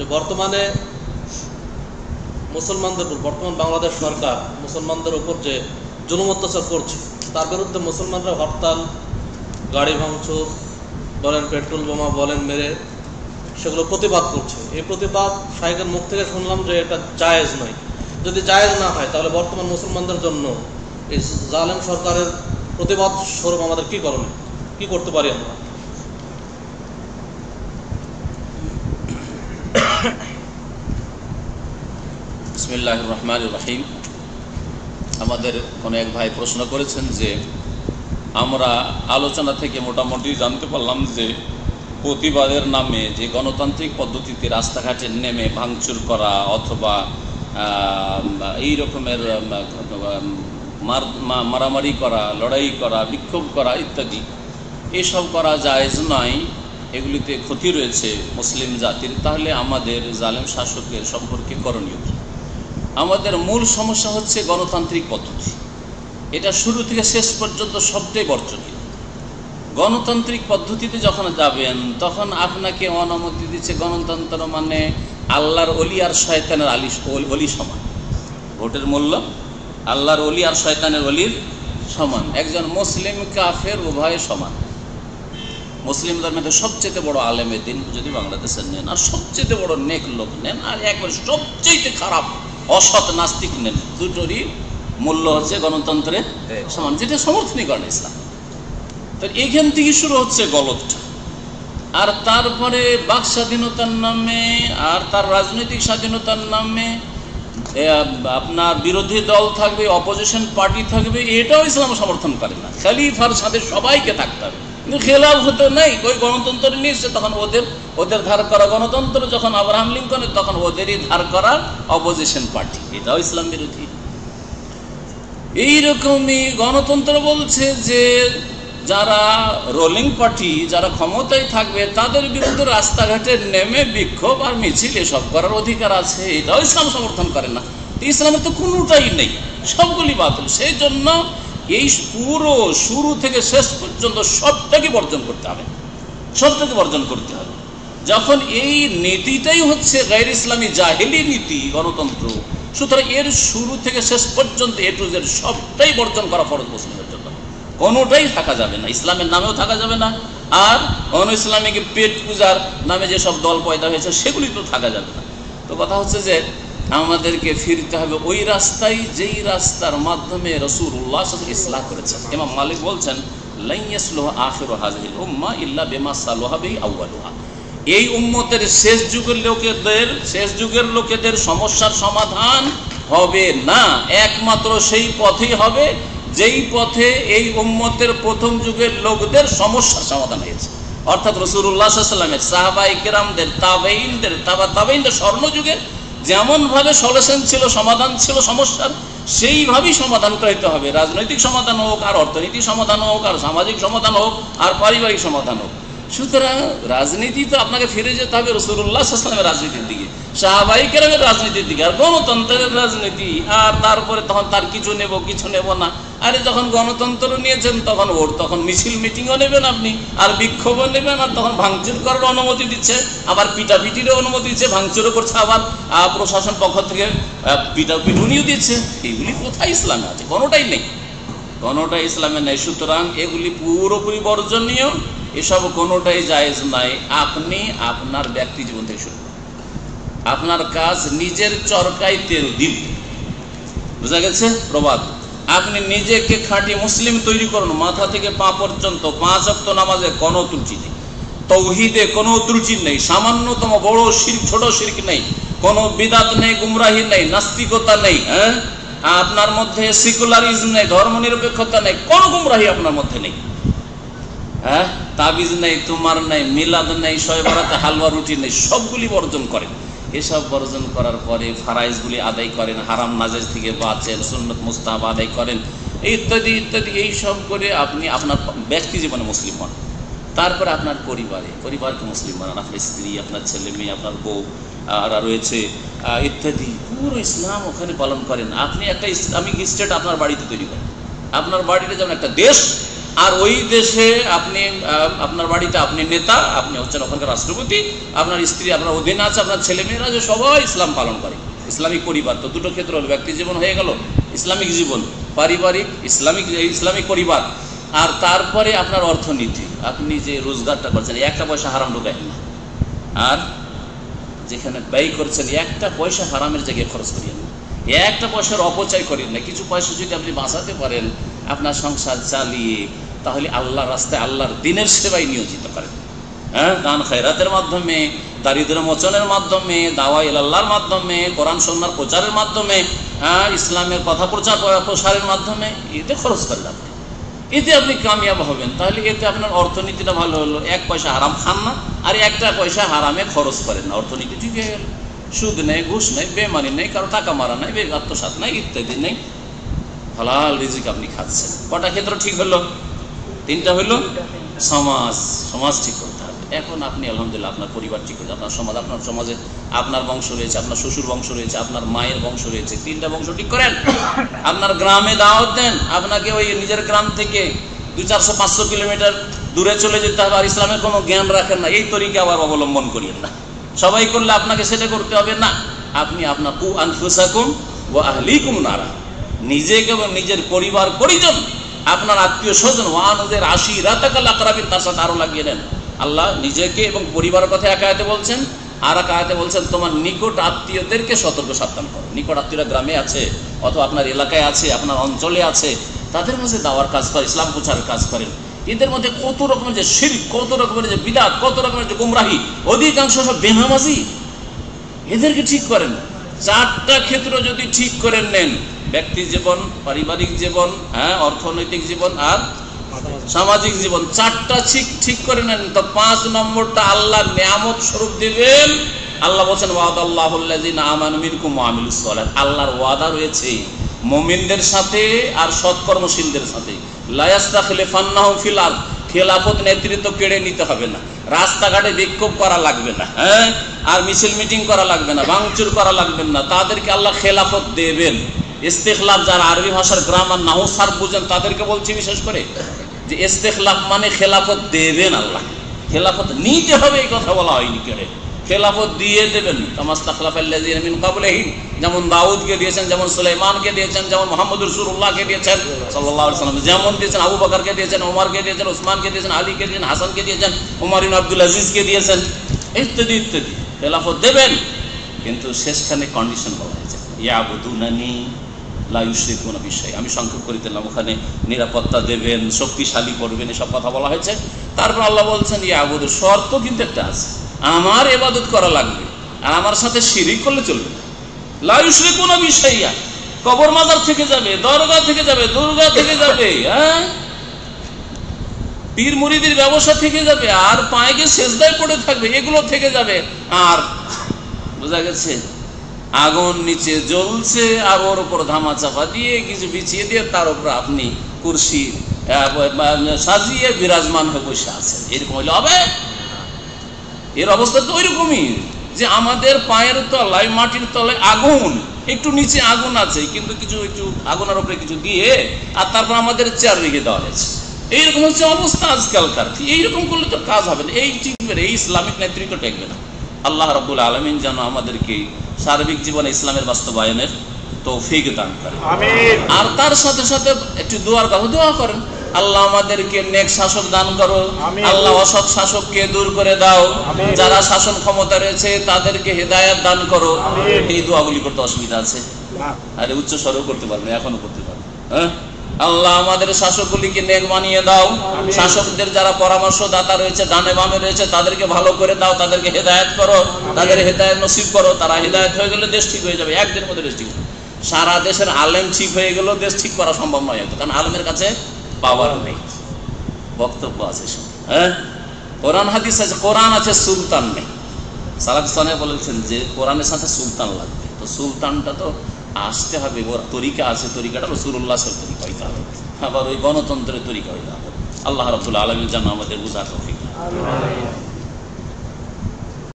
যে বর্তমানে মুসলমানদের উপর, বর্তমান বাংলাদেশ সরকার মুসলমানদের উপর যে জুলুম অত্যাচার করছে, তার বিরুদ্ধে মুসলমানরা হরতাল, গাড়ি ভাঙচুর বলেন, পেট্রোল বোমা বলেন মেরে সেগুলো প্রতিবাদ করছে। এই প্রতিবাদ শাহেখের মুখ থেকে শুনলাম যে এটা জায়েজ নয়। যদি জায়েজ না হয় তাহলে বর্তমান মুসলমানদের জন্য এই জালেম সরকারের প্রতিবাদ স্বরূপ আমাদের কি করণীয়, কি করতে পারি আমরা? বিসমিল্লাহির রহমানির রহিম। আমাদের কোনো এক ভাই প্রশ্ন করেছেন যে আমরা আলোচনা থেকে মোটামুটি জানতে পারলাম যে প্রতিবাদের নামে যে গণতান্ত্রিক পদ্ধতিতে রাস্তাঘাটে নেমে ভাঙচুর করা অথবা এই রকমের মারামারি করা, লড়াই করা, বিক্ষোভ করা ইত্যাদি, এসব করা জায়েজ নয়, এগুলিতে ক্ষতি রয়েছে মুসলিম জাতির। তাহলে আমাদের জালেম শাসকের সম্পর্কে করণীয় কি? আমাদের মূল সমস্যা হচ্ছে গণতান্ত্রিক পদ্ধতি। এটা শুরু থেকে শেষ পর্যন্ত সবটাই বর্জনীয়। গণতান্ত্রিক পদ্ধতিতে যখন যাবেন তখন আপনাকে অনুমতি দিচ্ছে, গণতন্ত্র মানে আল্লাহর অলি আর শয়তানের অলি সমান। ভোটের মূল্য আল্লাহর অলি আর শয়তানের অলির সমান। একজন মুসলিম কাফের উভয় সমান। মুসলিম ধর্মের সবচেয়ে বড় আলেমে দিন যদি বাংলাদেশের নেন, আর সবচেয়ে বড় নেক লোক নেন, আর একবার সবচেয়ে খারাপ অসৎ নাস্তিক নেন, দুটোরই মূল্য হচ্ছে গণতন্ত্রের সমান, যেটা সমর্থনই করেন ইসলাম। তো এইখান থেকে শুরু হচ্ছে গলতটা। আর তারপরে বাক স্বাধীনতার নামে আর তার রাজনৈতিক স্বাধীনতার নামে আপনার বিরোধী দল থাকবে, অপোজিশন পার্টি থাকবে, এটাও ইসলাম সমর্থন করে না। খলিফার সাথে সবাইকে থাকতে হবে, কিন্তু খেলাফ হতে নেই। ওই গণতন্ত্র নিয়েছে তখন ওদের ধার করা গণতন্ত্র, যখন আব্রাহাম লিঙ্কনের তখন ওদেরই ধার করা অপোজিশন পার্টি, এটাও ইসলাম বিরোধী। এইরকমই গণতন্ত্র বলছে যে যারা রোলিং পার্টি, যারা ক্ষমতায় থাকবে তাদের বিরুদ্ধে রাস্তাঘাটে নেমে বিক্ষোভ আর মিছিল এসব করার অধিকার আছে, এটাও ইসলাম সমর্থন করে না। ইসলামের তো কোনোটাই নেই, সবগুলি বাতিল। সেই জন্য এই পুরো শুরু থেকে শেষ পর্যন্ত সবটাকে বর্জন করতে হবে, সবটাকে বর্জন করতে হবে। যখন এই নীতিটাই হচ্ছে গায়র ইসলামী জাহেলি নীতি গণতন্ত্র, সুতরাং এর শুরু থেকে শেষ পর্যন্ত এ টু জেড সবটাই বর্জন করা ফরজ মুসলিমের জন্য। কোনোটাই থাকা যাবে না, ইসলামের নামেও থাকা যাবে না, আর অন ইসলামিক পেট পূজার নামে যেসব দল পয়দা হয়েছে সেগুলি তো থাকা যাবে না। তো কথা হচ্ছে যে আমাদেরকে ফিরতে হবে ওই রাস্তায় যেই রাস্তার মাধ্যমে রাসূলুল্লাহ সাল্লাল্লাহু আলাইহি ওয়াসাল্লাম ইসলাহ করেছেন। ইমাম মালিক বলছেন লা ইয়াসলুহু আখিরু হাযিহিল উম্মাহ ইল্লা বিমা সালাহা বিহি আউয়ালুহা। এই উম্মতের শেষ যুগের লোকেদের সমস্যার সমাধান হবে না, একমাত্র সেই পথেই হবে যেই পথে এই উম্মতের প্রথম যুগের লোকদের সমস্যার সমাধান হয়েছে। অর্থাৎ রাসূলুল্লাহ সাল্লাল্লাহু আলাইহি ওয়াসাল্লামের সাহাবায়ে কেরামদের, তাবেঈনদের, তাবেঈনদের স্বর্ণযুগে যেমনভাবে সলিউশন ছিল, সমাধান ছিল সমস্যার, সেইভাবেই সমাধানটা হইতে হবে। রাজনৈতিক সমাধান হোক, আর অর্থনৈতিক সমাধান হোক, আর সামাজিক সমাধান হোক, আর পারিবারিক সমাধান হোক। সুতরাং রাজনীতি তো আপনাকে ফিরে যেতে হবে রাসূলুল্লাহ সাল্লাল্লাহু আলাইহি ওয়াসাল্লামের রাজনীতির দিকে, সাহাবায়ে কেরামের রাজনীতির দিকে, আর গণতন্ত্রের রাজনীতি। আর তারপরে তখন তার কিছু নেব কিছু নেব না। আরে যখন গণতন্ত্র নিয়েছেন তখন মিছিল মিটিংও নেবেন আপনি, আর বিক্ষোভও নেবেন, আর তখন ভাঙচুর করার অনুমতি দিচ্ছে, আবার পিটাপিটিরও অনুমতি দিচ্ছে, ভাঙচুরও করছে, আবার প্রশাসন পক্ষ থেকে পিটুনিও দিচ্ছে। এগুলি কোথায় ইসলামে আছে? কোনোটাই নেই, কোনোটাই ইসলামে নেই। সুতরাং এগুলি পুরোপুরি বর্জনীয়, এসব কোনোটাই জায়েজ নাই। আপনি আপনার ব্যক্তি জীবন থেকে শুরু করুন। আপনার কাজ নিজের চরকায় তেল দিন, বুঝা গেছে প্রবাদ। আপনি নিজেকে খাঁটি মুসলিম তৈরি করুন, মাথা থেকে পা পর্যন্ত 5 ওয়াক্ত নামাজে কোনো ত্রুটি নেই, তৌহিদে কোনো ত্রুটি নেই, সামান্যতম বড় শিরক ছোট শিরক নেই, কোনো বিদাত নেই, গুমরাহি নেই, নাস্তিকতা নেই, আপনার মধ্যে সেকুলারিজম নেই, ধর্মনিরপেক্ষতা নেই, কোনো গুমরাহি আপনার মধ্যে নেই। তাবিজ নেই, তোমার নেই, মিলাদ নেই, শবে বরাতে হালুয়া রুটি নেই, সবগুলি বর্জন করেন। এসব বর্জন করার পরে ফারাইজগুলি আদায় করেন, হারাম নাজায়েজ থেকে বাঁচেন, সুন্নত মুস্তাহাব আদায় করেন, ইত্যাদি ইত্যাদি। এইসব করে আপনি আপনার ব্যক্তি জীবনে মুসলিম হন। তারপরে আপনার পরিবারকে মুসলিম বানান, আপনার স্ত্রী, আপনার ছেলে মেয়ে, আপনার বউ আর রয়েছে ইত্যাদি, পুরো ইসলাম ওখানে পালন করেন। আপনি একটা ইসলামিক স্টেট আপনার বাড়িতে তৈরি করেন, আপনার বাড়িতে যেমন একটা দেশ, আর ওই দেশে আপনি আপনার বাড়িতে আপনি নেতা, আপনি হচ্ছেন ওখানকার রাষ্ট্রপতি, আপনার স্ত্রী আপনার অধীনে আছে, আপনার ছেলে মেয়েরা যে সবাই ইসলাম পালন করে, ইসলামিক পরিবার। তো দুটো ক্ষেত্র হলো, ব্যক্তি জীবন হয়ে গেল, ইসলামিক জীবন, পারিবারিক ইসলামিক পরিবার, আর তারপরে আপনার অর্থনীতি। আপনি যে রোজগারটা করছেন একটা পয়সা হারাম ঢোকায় না, আর যেখানে ব্যয় করছেন একটা পয়সা হারামের জায়গায় খরচ করিয়েন না, একটা পয়সার অপচয় করেন না। কিছু পয়সা যদি আপনি বাঁচাতে পারেন আপনার সংসার চালিয়ে, তাহলে আল্লাহর রাস্তায় আল্লাহর দিনের সেবায় নিয়োজিত করেন। হ্যাঁ, দান খায়রাতের মাধ্যমে, দারিদ্র মোচনের মাধ্যমে, দাওয়া ইলাল্লাহর মাধ্যমে, কোরআন সুন্নাহর প্রচারের মাধ্যমে, ইসলামের কথা প্রসারের মাধ্যমে, এতে খরচ করেন আপনি, এতে আপনি কামিয়াব হবেন। তাহলে এতে আপনার অর্থনীতিটা ভালো হলো, এক পয়সা হারাম খান না, আর একটা পয়সা হারামে খরচ করেন না, অর্থনীতি ঠিক হয়ে গেল। সুদ নেই, ঘুষ নেই, বেমানি নেই, কারো টাকা মারা নেই, আত্মসাৎ নেই, ইত্যাদি নেই, হালাল রিজিক আপনি খাচ্ছেন। কটা ক্ষেত্র ঠিক হলো? তিনটা হইল। সমাজ ঠিক করতে হবে। এখন আপনি আলহামদুলিল্লাহ আপনার পরিবার ঠিক করছে, আপনার সমাজ, আপনার সমাজে আপনার বংশ রয়েছে, আপনার শ্বশুর বংশ রয়েছে, আপনার মায়ের বংশ রয়েছে, তিনটা বংশ ঠিক করেন। আপনার গ্রামে দাওয়াত দেন, আপনাকে ওই নিজের গ্রাম থেকে 200-400-500 কিলোমিটার দূরে চলে যেতে হবে, আর ইসলামের কোনো জ্ঞান রাখেন না, এই তরিকা আবার অবলম্বন করিয়েন না। সবাই করলে আপনাকে সেটা করতে হবে না। আপনি আপনার কু আনফুসাকুম ওয়া আহলিকুম নারা, নিজেকে এবং নিজের পরিবার পরিজন, আপনার আত্মীয় স্বজন, ওয়ানদের আশিরাতাকাল আকরাবিন, তার সাথে আরো লাগিয়ে দেন। আল্লাহ নিজেকে এবং পরিবারের কথা এক আয়াতে বলছেন, আর এক আয়াতে বলছেন তোমার নিকট আত্মীয়দেরকে সতর্ক সাবধান করো। নিকট আত্মীয়রা গ্রামে আছে, অথবা আপনার এলাকায় আছে, আপনার অঞ্চলে আছে, তাদের মাঝে দাওয়ার কাজ করে, ইসলাম প্রচারের কাজ করেন। এদের মধ্যে কত রকমের যে শিরক, কত রকমের যে বিদআত, কত রকমের যে গুমরাহি, অধিকাংশ সব বেনামাজি, এদেরকে ঠিক করেন। চারটা ক্ষেত্র যদি ঠিক করে নেন, ব্যক্তি জীবন, পারিবারিক জীবন, অর্থনৈতিক জীবন আর সামাজিক জীবন, চারটা ঠিক করে নেন, তো 5 নম্বরটা আল্লাহ নিয়ামত স্বরূপ দিবেন। আল্লাহ বলেন ওয়াদাল্লাহুল্লাযিনা আমানু মিনকুম ওয়া আমিলুস সালিহাত, আল্লাহর ওয়াদা রয়েছে মুমিনদের সাথে আর সৎকর্মশীলদের সাথে। লা ইস্তাখলিফান্নাহুম ফিল আরদ, খেলাফত নেতৃত্ব কেড়ে নিতে হবে না, রাস্তাঘাটে বিক্ষোভ করা লাগবে না, আর মিছিল মিটিং করা লাগবে না, ভাঙচুর করা লাগবে না, তাদেরকে আল্লাহ খেলাফত দেবেন। ইস্তেখলাফ, যারা আরবি ভাষার গ্রামার নাহু সারফ বুঝেন তাদেরকে বলছি বিশেষ করে, যে ইস্তেখলাফ মানে খেলাফত দেবেন আল্লাহ, খেলাফত নিতে হবে এই কথা বলা হয়নি, কেড়ে খেলাফত দিয়ে দেবেন। কামাস্তাখলাফাল্লাযিনা মিন ক্বাবলিহিম, যেমন দাউদকে দিয়েছেন, যেমন সুলাইমানকে দিয়েছেন, যেমন মুহাম্মদুর রাসূলুল্লাহকে দিয়েছেন সাল্লাল্লাহু আলাইহি ওয়াসাল্লাম, যেমন দিয়েছেন আবু বকরকে দিয়েছেন, ওমরকে দিয়েছেন, ওসমানকে দিয়েছেন, আলীকে দিয়েছেন, হাসানকে দিয়েছেন, ওমর ইবনে আব্দুল আজিজকে দিয়েছেন, ইত্যাদি ইত্যাদি। খেলাফত দেবেন, কিন্তু শেষখানে কন্ডিশন বলা হয়েছে, ইয়াবুদুনানি লা ইউশরিকুনা বিশাইআ, আমি সংক্ষেপ করে দিলাম, ওখানে নিরাপত্তা দেবেন, শক্তিশালী করবেন, এসব কথা বলা হয়েছে। তারপর আল্লাহ বলছেন ইয়াবুদু, শর্ত কিন্তু একটা আছে, আমার ইবাদত করা লাগবে, আর আমার সাথে শিরিক করলে চলবে না। লা ইউশরিকুনা বিশাইআ, কবর মাজার থেকে যাবে, দরগা থেকে যাবে, দুর্গা থেকে যাবে, পীর মুরিদের ব্যবসা থেকে যাবে, আর পায়ে গিয়ে সেজদায় পড়ে থাকবে, এগুলো থেকে যাবে। আর বোঝা গেছে আগুন নিচে জ্বলছে, আর ওর উপর ধামা চাপা দিয়ে কিছু বিছিয়ে দিয়ে তার উপর আপনি কুরসি সাজিয়ে বিরাজমান হয়ে বসে আছেন, এরকম হইলে হবে? এর অবস্থা তো ওইরকমই, যে আমাদের পায়ের তলায়, মাটির তলায় আগুন, একটু নিচে আগুন আছে, কিন্তু একটু আগুনের উপরে কিছু দিয়ে, আর তারপর আমাদের চেয়ার রেখে দেওয়া হয়েছে। এইরকম হচ্ছে অবস্থা আজকালকার। এইরকম করলে তো কাজ হবে না, এই টিকবে না, এই ইসলামিক নেতৃত্ব টেকবে না। আল্লাহ রাব্বুল আলামিন যেন আমাদেরকে সার্বিক জীবনে ইসলামের বাস্তবায়নের তৌফিক দান করেন, আমিন। আর তার সাথে সাথে একটু দোয়া করেন, আল্লাহ আমাদেরকে নেক শাসক দান করো, আল্লাহ অসৎ শাসককে দূর করে দাও, যারা শাসন ক্ষমতা রয়েছে তাদেরকে হেদায়েত দান করো। এই দোয়াগুলি করতে অসুবিধা আছে? আরে উচ্চ স্বরেও করতে পারবে, এখনো করতে পারবে। আল্লাহ আমাদের শাসকগুলিকে নেক বানিয়ে দাও, শাসকদের যারা পরামর্শদাতা রয়েছে, ডানে বামে রয়েছে, তাদেরকে ভালো করে দাও, তাদেরকে হেদায়েত করো, তাদের হেদায়েত নসিব করো। তারা হেদায়েত হয়ে গেলে দেশ ঠিক হয়ে যাবে, একদিনের মধ্যে দেশ ঠিক হবে। সারা দেশের আলেম ঠিক হয়ে গেলেও দেশ ঠিক করা সম্ভব নয়, কারণ আলেমের কাছে পাওয়ার নেই, বক্তব্য আছে, কোরআন হাদিস আছে, কোরআন আছে, সুলতান নেই। সালাফ সালেহ বলেছেন যে কোরআনের সাথে সুলতান লাগবে, তো সুলতানটা তো আসতে হবে, ওর তরিকা আছে, তরিকাটা রাসূলুল্লাহর তরিকা হইতে হবে, আবার ওই গণতন্ত্রের তরিকা হইতে হবে। আল্লাহ রাব্বুল আলামিন যেন আমাদের বুঝার তৌফিক দান করেন।